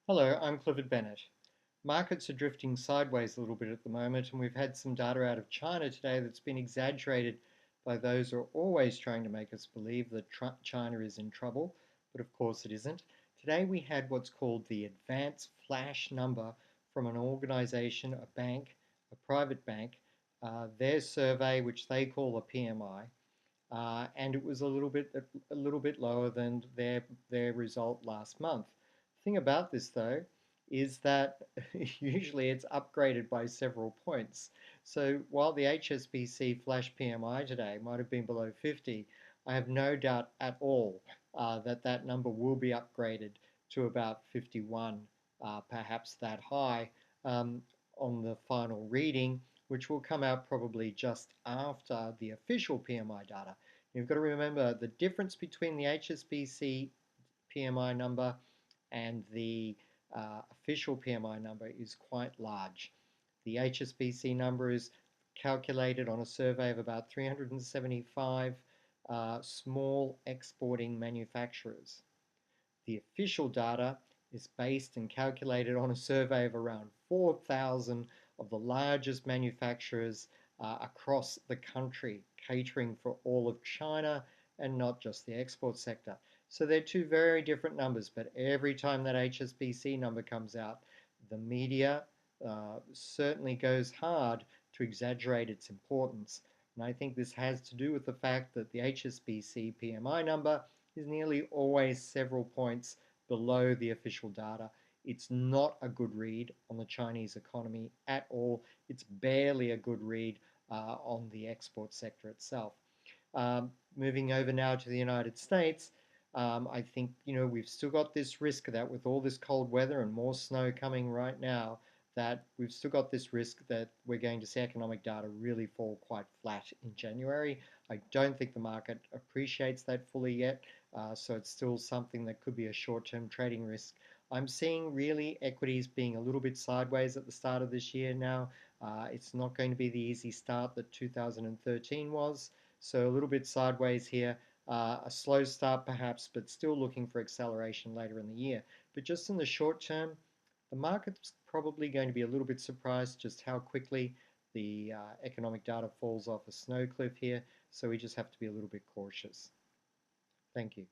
Hello, I'm Clifford Bennett. Markets are drifting sideways a little bit at the moment, and we've had some data out of China today that's been exaggerated by those who are always trying to make us believe that China is in trouble, but of course it isn't. Today we had what's called the advanced flash number from an organization, a bank, a private bank, their survey, which they call a PMI, and it was a little bit lower than their result last month. The thing about this though is that usually it's upgraded by several points. So while the HSBC flash PMI today might have been below 50, I have no doubt at all that that number will be upgraded to about 51, perhaps that high, um, on the final reading, which will come out probably just after the official PMI data. You've got to remember the difference between the HSBC PMI number and the official PMI number is quite large. The HSBC number is calculated on a survey of about 375 small exporting manufacturers. The official data is based and calculated on a survey of around 4,000 of the largest manufacturers across the country, catering for all of China and not just the export sector. So they're two very different numbers, but every time that HSBC number comes out, the media certainly goes hard to exaggerate its importance. And I think this has to do with the fact that the HSBC PMI number is nearly always several points below the official data. It's not a good read on the Chinese economy at all. It's barely a good read on the export sector itself. Moving over now to the United States, I think we've still got this risk that with all this cold weather and more snow coming right now, that we've still got this risk that we're going to see economic data really fall quite flat in January. I don't think the market appreciates that fully yet, so it's still something that could be a short-term trading risk. I'm seeing really equities being a little bit sideways at the start of this year now. It's not going to be the easy start that 2013 was, so a little bit sideways here. A slow start perhaps, but still looking for acceleration later in the year. But just in the short term, the market's probably going to be a little bit surprised just how quickly the economic data falls off a snow cliff here. So we just have to be a little bit cautious. Thank you.